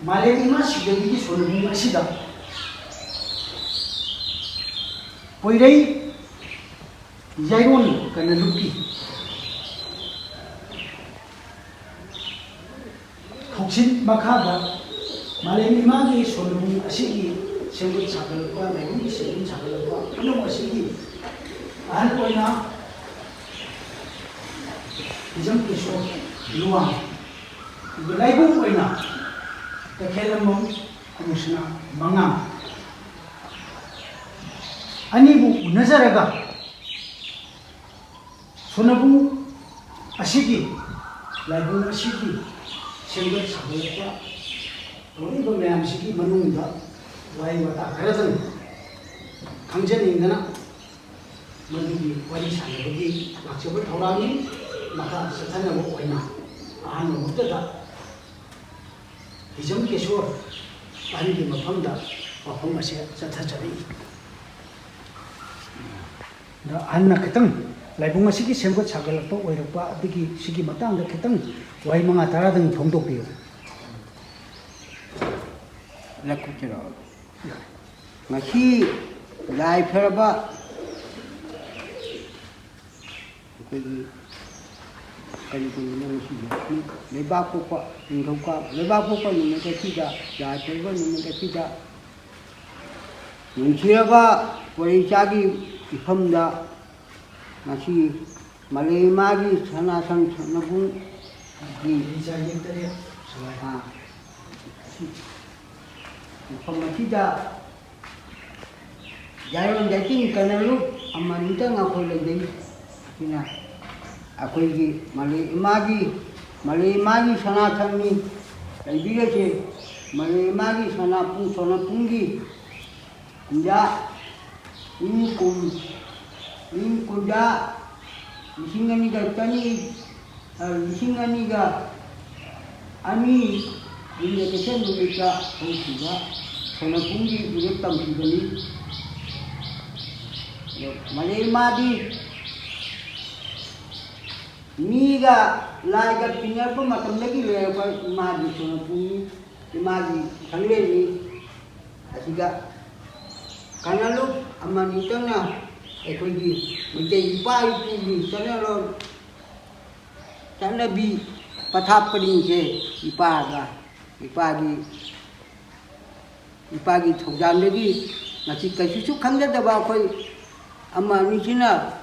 माले इमा सिगेगी सोनबुंग असिदा पोइरई याइरोन कनलुकी थोक्सिन मखादा माले इमा की सोनबुंग असिगी सेंगुल सागलपा लाइबुंग सेंगुल सागलपा Poonam असिगी ahal oina jam kiso luang laibung oina takhelamong amusna mangam anibu unazaraga sonabu asigi laibung asigi sengal sabelpa tori ba mayam sigi manungda wai wata kharadan khangjaningdana मधुगी वाली सानबगी लाचबो थौरानी मखा सथनबो ओइना आहान मुक्तदा हिजम केशोर पानी मफमदा मफम असे चथचबी दा अन्ना खतंग लाइबुंग असिगी सेमको छागलपा ओइरपा अदिगी सिगी Matang खतंग Y मंगा तारादंग फोंदोपियो लकुचरो ngasi lai feraba kali kali nang siya leba ko pa ni ka sida ya teba ni ka sida nunchira ba pori chagi ifamda ngasi malema gi sana sang sanabu gi jagi tare ha ifamda sida jayon dating kanalu amanita ngako lagi Kina, aku ini Malay magi sana kami, jadi je Malay magi sana punggi, kuda, ini kuda, lisingan ni tani, lisingan ni ani, ini kesan mereka kuda, sana punggi juga tampil ni, Malay magi Miga laiga pinyar pun matam lagi lepas magi sono puni magi kanglen ni asiga karena lu aman itu na ekogi menjadi ipai puni sana bi patap peding je ipagi thogjan lagi nasi kaisusu khangda daba koi aman ni sina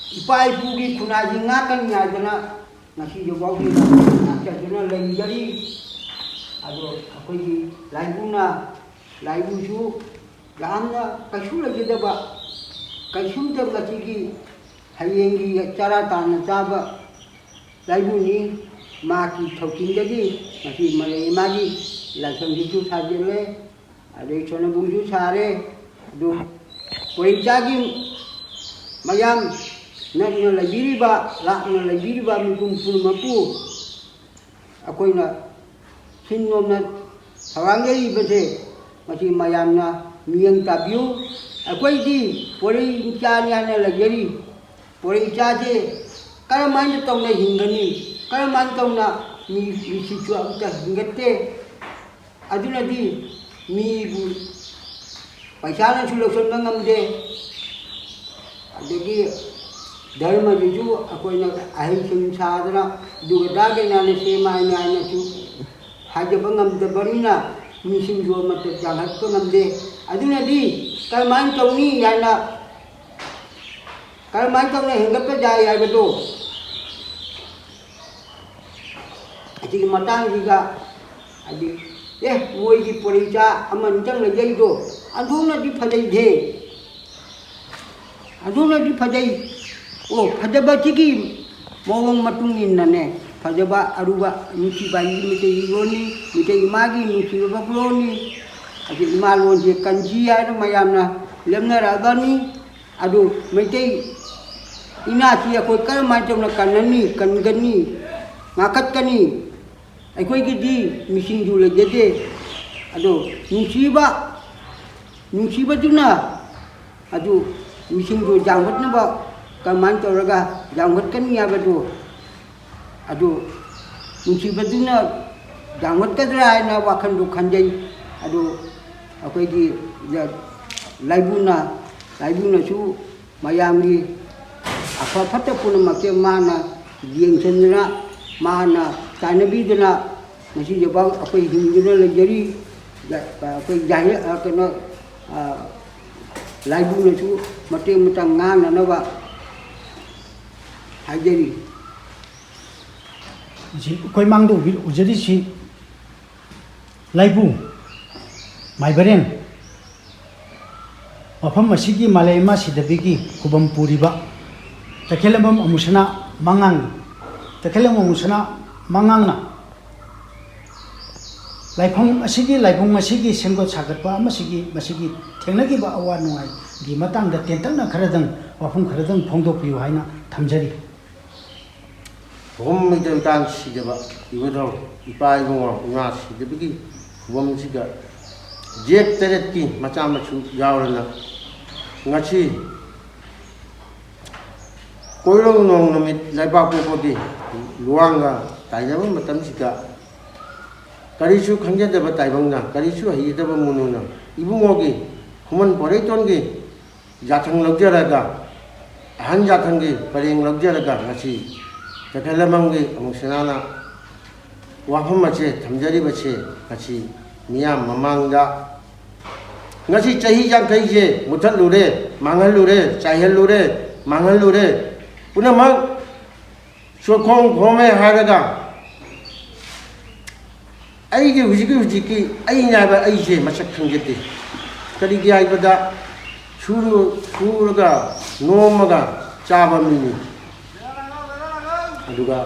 Ipai pugi kunaji ngakan nyajana nasi jawab ni nasi jana lagi jadi ado apa ini laibu su gamna kasu lagi daba kasu tu nasi ki hayengi cara tanah caba laibu ni maki thokin jadi nasi malay magi langsung itu saja le ada cona bungsu sare do poinjagi mayam nak lagi riba mikumpul mampu aku ina sinom na saranggai bese masih mayam na miang tabiu aku ini pori ikan yang lagi pori ikan je kalau mana tahu na hinggani kalau mana tahu na mi situasi kita hinggate aduna di mi bu paisana sulusan mangam de adagi Dharma juju aku nak ahimsa sadhana juga dage nane sema nane tu haja bangam de barina mising dua mata jangan pengam de aduna di kalman tawni yana kalman tawni hinggap ke jaya betul jadi matang juga adi moi di porica aman jang le jai do aduna di phajai Oh, fajaba ciki mawang matungin nane fajaba aruba nusi bayi mite ironi mite imagi nusi babloni ati imalon je kanjia itu mayamna lemna ragani adu mite inasi aku kal macam na kanani kangani ngakat kani aku gidi mising jule jede adu nusiba tuna adu mising jule jangbat na ba kaman toraga jangkat kan ya betul, aduh musibah tu na ꯌꯥꯝꯒꯠꯀꯗ꯭ꯔꯥ ꯍꯥꯏꯅ ꯋꯥꯈꯜꯗꯨ ꯈꯟꯖꯩ ꯑꯗꯨ ꯑꯩꯈꯣꯏꯒꯤ ꯂꯥꯏꯕꯨꯅꯁꯨ ꯃꯌꯥꯝꯒꯤ ꯑꯐ ꯐꯠꯇ ꯄꯨꯝꯅꯃꯛꯁꯦ ꯃꯥꯅ ꯌꯦꯡꯁꯤꯟꯗꯨꯅ ꯃꯥꯅ ꯇꯥꯟꯅꯕꯤꯗꯨꯅ ꯉꯁꯤꯐꯥꯎ ꯑꯩꯈꯣꯏ ꯍꯤꯡꯗꯨꯅ ꯂꯩꯖꯔꯤ ꯑꯩꯈꯣꯏ ꯀꯩꯅꯣ ꯂꯥꯏꯕꯨꯅꯁꯨ ꯃꯇꯦꯡ ꯃꯇꯥꯡ ꯉꯥꯡꯅꯅꯕ ꯍꯥꯏꯖꯔꯤ ꯑꯩꯈꯣꯏ ꯃꯥꯡꯗ ꯎꯖꯔꯤꯁꯤ ꯂꯥꯏꯕꯨ ꯃꯥꯏꯕꯔꯦꯟ ꯃꯐꯝ ꯑꯁꯤꯒꯤ ꯃꯥꯂꯦꯝꯃ ꯁꯤꯗꯕꯤꯒꯤ ꯈꯨꯕꯝ ꯄꯨꯔꯤꯕ ꯇꯈꯦꯜꯂꯝꯕꯝ ꯑꯃꯨꯁꯅꯥ ꯃꯉꯥꯡ ꯇꯈꯦꯜꯂꯝꯕꯝ ꯑꯃꯨꯁꯅꯥ ꯃꯉꯥꯡꯅ ꯂꯥꯏꯕꯨꯡ ꯑꯁꯤꯒꯤ ꯁꯦꯝꯒꯠ ꯁꯥꯒꯠꯄ ꯃꯁꯤꯒꯤ ꯊꯦꯡꯅꯈꯤꯕ ꯑꯋꯥ ꯅꯨꯡꯉꯥꯏꯒꯤ ꯃꯇꯥꯡꯗ ꯇꯦꯟꯇꯛꯅ ꯈꯔꯗꯪ ꯋꯥꯐꯝ ꯈꯔꯗꯪ ꯐꯣꯡꯗꯣꯛꯄꯤꯌꯨ ꯍꯥꯏꯅ ꯊꯝꯖꯔꯤ ꯈꯨꯕꯝ ꯃꯩꯇꯥꯟ ꯁꯤꯗꯕ ꯏꯕꯨꯙꯧ ꯏꯄꯥ ꯏꯕꯨꯡꯉꯣ ꯏꯃꯥ ꯁꯤꯗꯕꯒꯤ ꯈꯨꯕꯝꯁꯤꯗ ꯖꯦꯛ 8ꯀꯤ ꯃꯆꯥ ꯃꯁꯨ ꯌꯥꯎꯔꯅ ngasi koirong nong numit laiba pokodi luanga tainaba matam sika karisu khangjadaba taibangna karisu hiyadaba mununa ibungogi human poreitongi jathang logjaraga ahan jathangi pareng logjaraga ngasi takhalamanggi amusanana wafam ache thamjari bache ngasi miyam mamangda ngasi chahi jangkai je mutat lure mangal lure chahel lure mangal lure punamak sokong khome haraga aigi hujiki ai nyaba ai je masak khangjete kari gi aibada shuruga nomaga chaba mini aduga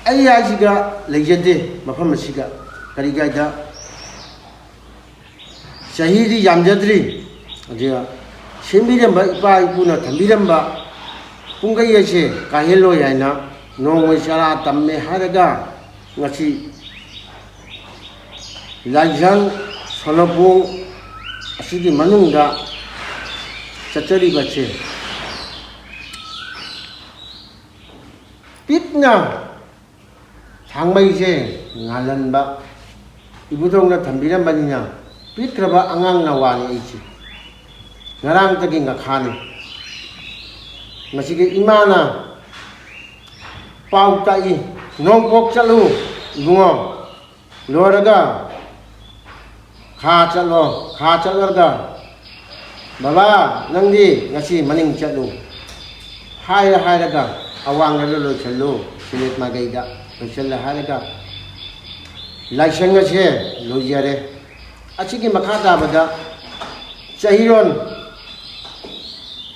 ai ajiga lejede mafam asiga kari gaida Syahidi Yamjadri, dia sembilan ipa ipuna tambilan pungkai aje kahelo ya na nongoi cara tamme haraga ngasi lajang sonopung asidi manungga cacari bace pitna thangbai je ngalan ba ibudong na tambilan baninya Pitraba angang nawani ichi ngarang tagi ngakhani masige imana pau tai nongpok chalu bungo loraga kha chalorga baba nangdi ngasi maning chalu hairaga awang lo chalu silet magaida challa hairaga laisanga che lojare Achiki makata bada chahiron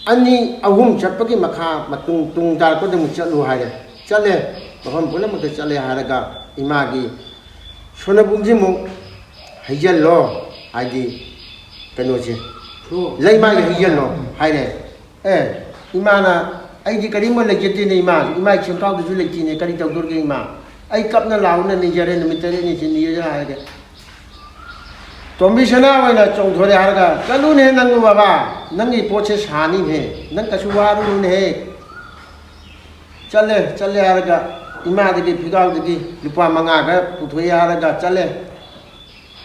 ani ahum chapagi makha matung tung dar ko dum chalu haire chale baham pulam te chale haraga imagi sona bungji mu hijal lo aidi kanoje lai ma hijal lo haire imana aidi karimo lejete ne imai chimkau du leji ne kari tawdur ge ima ai kapna launa ni jare nimitare ni jini ya haire Tombi sana wala chong thore harga chalu ne nangu baba nangi poche sani he nang kasu waru ne chale harga ima de phigau de lupa manga ga puthoi harga chale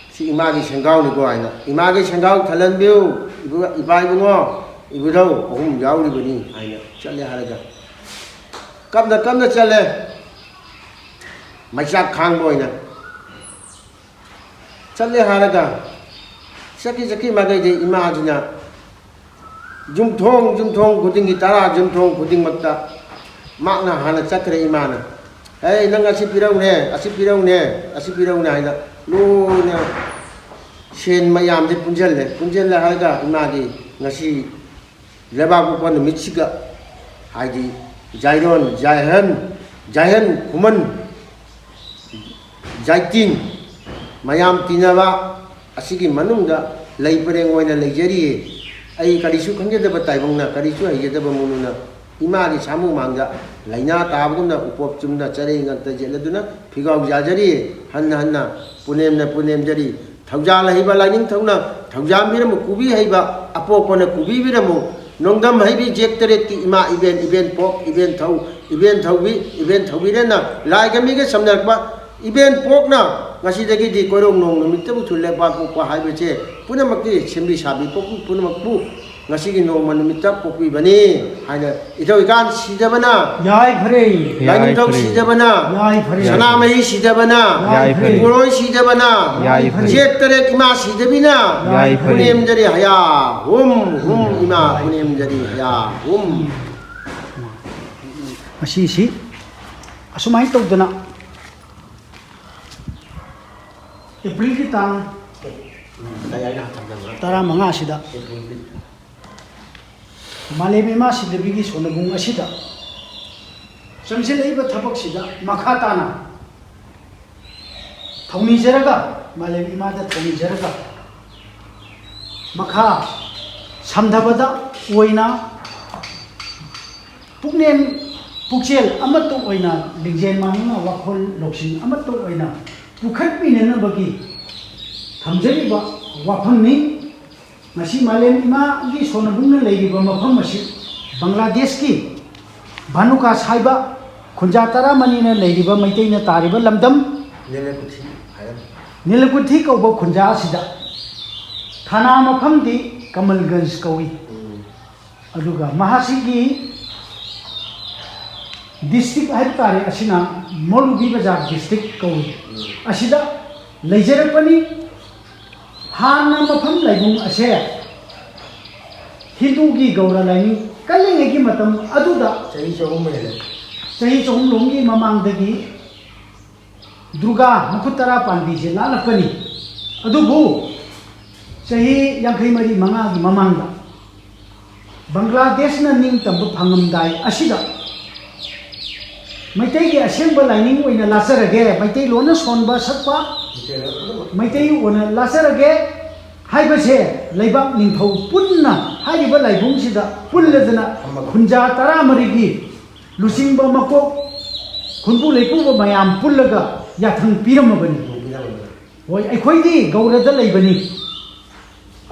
si ima gi sengau ni ko aina ima gi sengau thalan biu ibai bungo ibudau ohum yauri bani aina chale harga kamna chale maisak khang boina Chale haraga Saki magai de imagina Jumthong kuding gitara jumthong kuding makta Makna hana chakre imana Hey nang asipiraw ne haina Lo na Shen mayam de punjal le haraga imagi ngasi Leba kupan michiga Haidi Jayan kuman Jaitin Mayam tinaba asigi manungda laipareng oina leijari ai karisu khangjadaba taibongna karisu haijadaba mununa imagi samu mangda laina tabgumna upop chumna chare nganta jeladuna phigau jajari hanna punem jari thaujal haiba laining thauna thaujam biramu kubi haiba apopona kubi biramu nongdam haibi jektere ki ima event pop event thau event thaubi rena laigami ge samnakba event पोकना ngasi koirong nong numit tabu thule ba ko haibe che punamakti simri sabi poku punamakbu ngasi gi nong manumita poku bani haina idoi kan sidabana yai phare lain tok sidabana yai phare sana mai sidabana yai phare puroi sidabana yai phare jet tere ima sidabina yai phare punem jari haya hum ima punem jari haya hum masi asumai tawdana April ki tang tara manga sida malemi ma sidbi gi sonabung asida samse leiba thabak sida makha tana thongni jaraga malemi ma da thongni jaraga makha samdhabada oina puknem pukchel amato oina lingjen mangna wakhol loksin amato oina पुखट पिनना बगी थमजरिबा वाफमनि मसी मालेम इमा गी सोनबुंगना लेगिबा मफम मसी बांग्लादेश की भानुका साइबा खुंजा तरा मनीना लेगिबा मैतैना तारिबा लमदम नीलकुथी कौबा खुंजा सिदा थाना मफम दी Kamalganj कौई अदुगा महासिगी district है तारे असिना मोलुबी बाजार डिस्ट्रिक्ट कौई असिदा लेजरपनी हाना मफम लाइबुंग असे हिंदू की गौरा लाइनी कलिंगे की मतम अदुदा सही चौम लोंगी ममांगदगी दुर्गा मुखुतरा पांडी से लालपनी अदुबु सही यांखै मरी मंगा की ममांगदा बांग्लादेश ना निंग तंब फंगमदाय असिदा मैतै की असेंब लाइनिंग ओइना लासरगे मैतै लोना सोनबा सकपा मैतै ओना लासरगे हाइबसे लेबाक निंथौ पुन्ना हाइबा लाइबुंग सिदा पुल्लदना खुंजा तरा मरिगी लुसिंबा मको खुनबु लेपुबा मयाम पुल्लगा याथंग पिरमबनी होय अखोइदी गौरदा लेबनी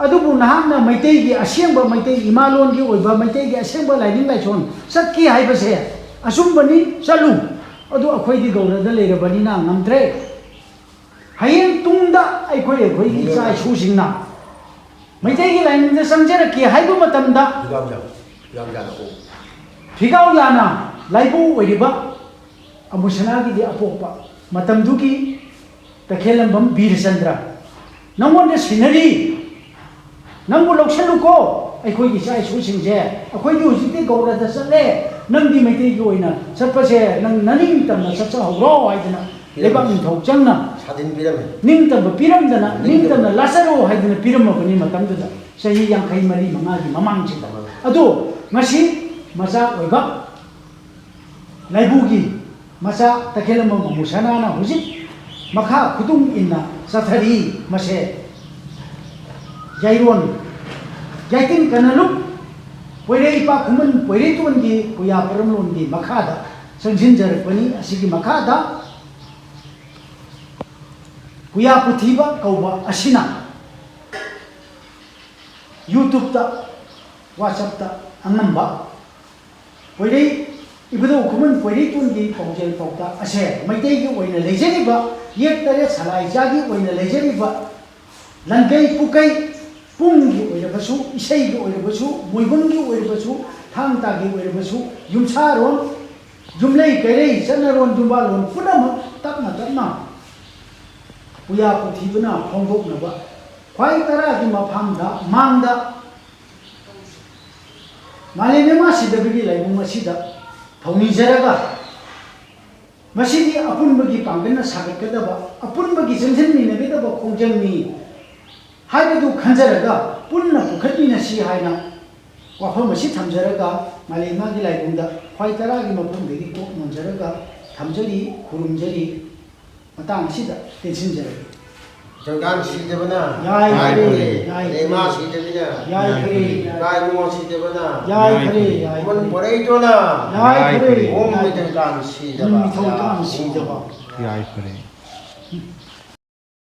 अदुबु नहांना मैतै की असेंब मैतै इमालोन की ओइबा मैतै की असेंब लाइनिंग लाइसोन सककी हाइबसे असुंबनी चलू अदु अखोइदी गौरदा लेरबनीना ngamdre hayeng tungda अखोइ अखोइगी चाइ सुसिंगना मैतैगी लाइनिंगदा संजरकी हाइबु मतमदा फिगाव याना लाइबु ओइरिबा अमुसनागी दि अपोपा मतमदुगी तखेलंबम वीरचंद्र नंगोंदे सिनरी नंगु लौसलुको अखोइगी चाइ सुसिंगजे अखोइदी हुजिति गौरदा चले नंदी मैतै की ओइना चटपसे नंग ननिंग तमना चचा हौरो हाइदना लेबाक निंथौ चंगना सादिन पिरमे निंग तम पिरमदना निंग तमना लासरो हाइदना पिरमबनी मतमदुदा सही यांखै मरी मंगागी ममांगसिदा अदो ngasi मचा ओइबा लाइबुगी मचा तखेलम मुसना ना हुजि मखा खुदुम इन्ना सथरी मसे याइरोन याइतिन कनलु पोइरे इपा खुमन पोइरे तुनगी पुया परमलोनगी मखादा संजिनजरपनी असिगी मखादा पुया पुथिबा कौबा असिना यूट्यूब ता व्हाट्सएप ता अंगंबा पोइरे इबदो खुमन पोइरे तुनगी पौजेल पौता असे मैतेगी ओइना लेजेरिबा येक तरे सलाई जागी ओइना लेजेरिबा लंगै पुकै पुंगी ओइरबसु इसैगी ओइरबसु मोइबुंगी ओइरबसु थांतागी ओइरबसु युमसारोन जुमलै कैरै चनरोन जुम्बालोन पुनम तपना तपना पुया पुथिबना फोंदोकनबा ख्वाइ तरागी मफामदा मांगदा मालेमेमा सिदबगी लाइबुंग असिदा थौनिजरगा मसिगी अपुनबगी पांगना सागतकदबा अपुनबगी जंजनमिनगदबा खोंजंगनी हाइबदु खंजरगा पुन्ना पुखटमिनसी हाइना वाफम असी थमजरगा मालेमागी लाइबुंदा ख्वाइ तरागी मफमदगी कोक नंजरगा थमजरी खुरुमजरी मतंग असिदा तेसिनजरगा जंगान सीदेबना याय खरे लेमा सीदेबिना याय खरे काय मो सीदेबना याय खरे याय मन परेटोना याय खरे ओम मिथंगान सीदेबा मिथंगान सीदेबा याय करे